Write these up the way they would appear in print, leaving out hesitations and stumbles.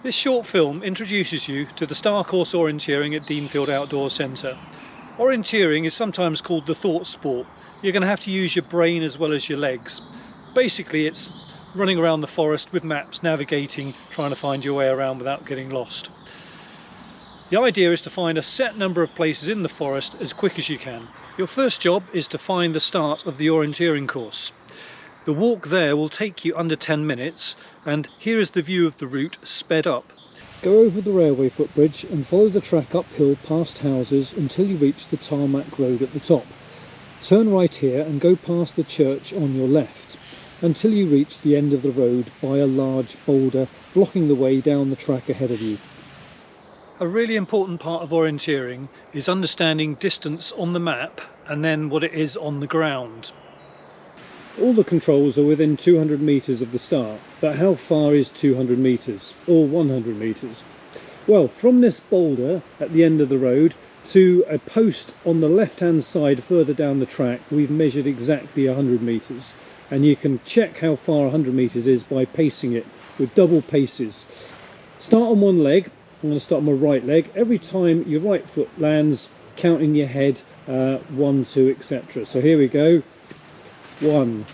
This short film introduces you to the Star Course Orienteering at Deanfield Outdoor Centre. Orienteering is sometimes called the thought sport. You're going to have to use your brain as well as your legs. Basically it's running around the forest with maps, navigating, trying to find your way around without getting lost. The idea is to find a set number of places in the forest as quick as you can. Your first job is to find the start of the orienteering course. The walk there will take you under 10 minutes, and here is the view of the route sped up. Go over the railway footbridge and follow the track uphill past houses until you reach the tarmac road at the top. Turn right here and go past the church on your left until you reach the end of the road by a large boulder blocking the way down the track ahead of you. A really important part of orienteering is understanding distance on the map and then what it is on the ground. All the controls are within 200 metres of the start, but how far is 200 metres or 100 metres? Well, from this boulder at the end of the road to a post on the left hand side further down the track, we've measured exactly 100 metres, and you can check how far 100 metres is by pacing it with double paces. Start on one leg. I'm going to start on my right leg. Every time your right foot lands, counting your head, 1, 2, etc. So here we go. 1,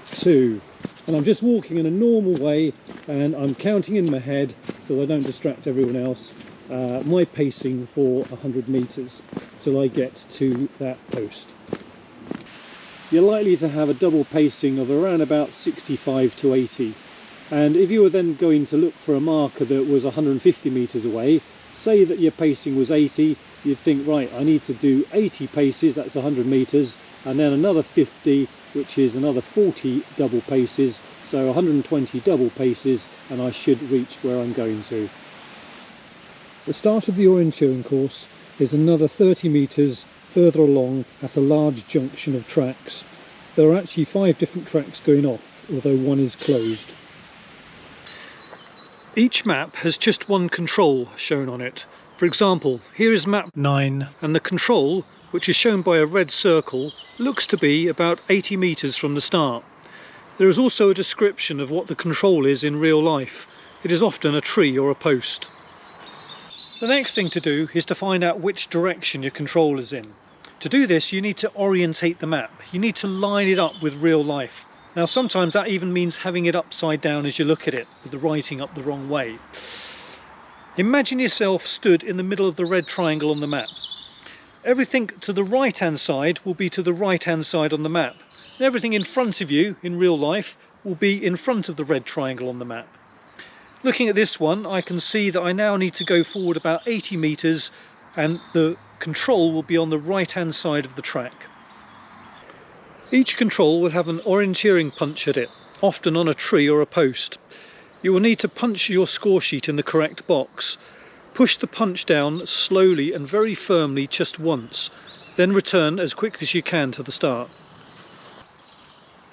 2, and I'm just walking in a normal way and I'm counting in my head so I don't distract everyone else. My pacing for 100 metres till I get to that post. You're likely to have a double pacing of around about 65 to 80, and if you were then going to look for a marker that was 150 metres away, say that your pacing was 80, you'd think, right, I need to do 80 paces, that's 100 metres, and then another 50, which is another 40 double paces, so 120 double paces, and I should reach where I'm going to. The start of the orienteering course is another 30 metres further along at a large junction of tracks. There are actually 5 different tracks going off, although one is closed. Each map has just one control shown on it. For example, here is map 9, and the control, which is shown by a red circle, looks to be about 80 metres from the start. There is also a description of what the control is in real life. It is often a tree or a post. The next thing to do is to find out which direction your control is in. To do this, you need to orientate the map. You need to line it up with real life. Now sometimes that even means having it upside down as you look at it, with the writing up the wrong way. Imagine yourself stood in the middle of the red triangle on the map. Everything to the right hand side will be to the right hand side on the map. And everything in front of you in real life will be in front of the red triangle on the map. Looking at this one, I can see that I now need to go forward about 80 metres and the control will be on the right hand side of the track. Each control will have an orienteering punch at it, often on a tree or a post. You will need to punch your score sheet in the correct box. Push the punch down slowly and very firmly just once, then return as quickly as you can to the start.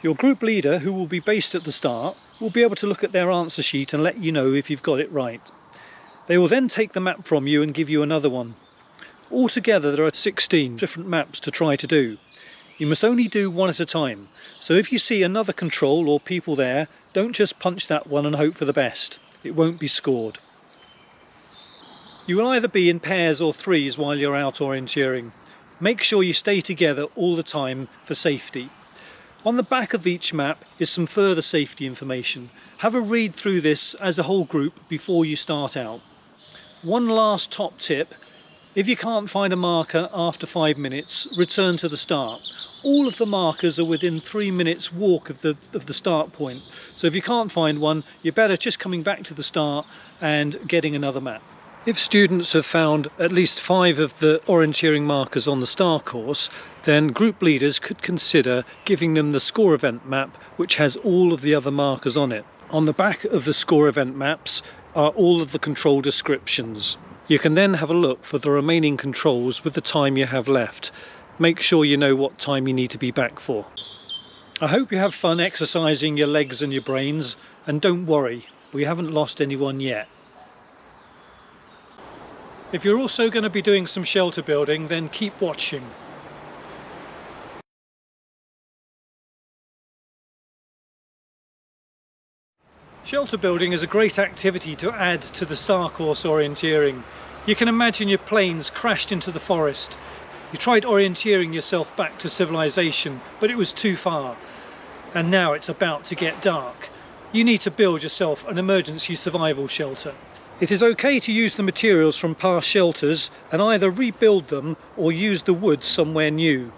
Your group leader, who will be based at the start, will be able to look at their answer sheet and let you know if you've got it right. They will then take the map from you and give you another one. Altogether there are 16 different maps to try to do. You must only do one at a time, so if you see another control or people there, don't just punch that one and hope for the best. It won't be scored. You will either be in pairs or threes while you're out orienteering. Make sure you stay together all the time for safety. On the back of each map is some further safety information. Have a read through this as a whole group before you start out. One last top tip: if you can't find a marker after 5 minutes, return to the start. All of the markers are within 3 minutes walk of the start point, so if you can't find one, you're better just coming back to the start and getting another map. If students have found at least 5 of the orienteering markers on the STAR course, then group leaders could consider giving them the score event map, which has all of the other markers on it. On the back of the score event maps are all of the control descriptions. You can then have a look for the remaining controls with the time you have left. Make sure you know what time you need to be back for. I hope you have fun exercising your legs and your brains, and don't worry, we haven't lost anyone yet. If you're also going to be doing some shelter building, then keep watching. Shelter building is a great activity to add to the Star Course orienteering. You can imagine your planes crashed into the forest. You tried orienteering yourself back to civilization, but it was too far. And now it's about to get dark. You need to build yourself an emergency survival shelter. It is okay to use the materials from past shelters and either rebuild them or use the wood somewhere new.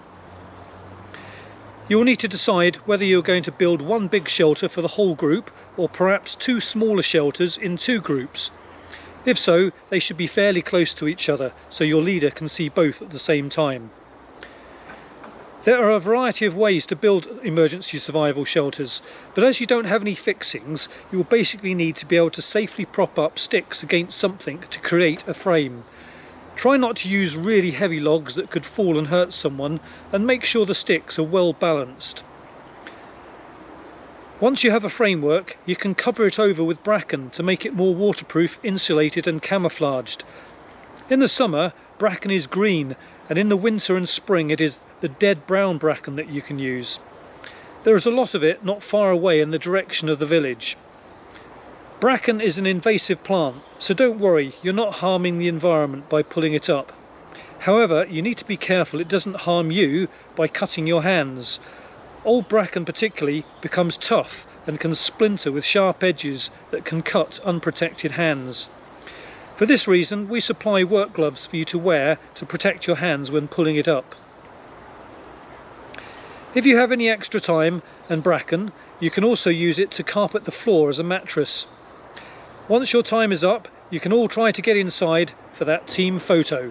You will need to decide whether you're going to build one big shelter for the whole group or perhaps two smaller shelters in two groups. If so, they should be fairly close to each other so your leader can see both at the same time. There are a variety of ways to build emergency survival shelters, but as you don't have any fixings, you will basically need to be able to safely prop up sticks against something to create a frame. Try not to use really heavy logs that could fall and hurt someone, and make sure the sticks are well balanced. Once you have a framework, you can cover it over with bracken to make it more waterproof, insulated and camouflaged. In the summer, bracken is green, and in the winter and spring it is the dead brown bracken that you can use. There is a lot of it not far away in the direction of the village. Bracken is an invasive plant, so don't worry, you're not harming the environment by pulling it up. However, you need to be careful it doesn't harm you by cutting your hands. Old bracken particularly becomes tough and can splinter with sharp edges that can cut unprotected hands. For this reason, we supply work gloves for you to wear to protect your hands when pulling it up. If you have any extra time and bracken, you can also use it to carpet the floor as a mattress. Once your time is up, you can all try to get inside for that team photo.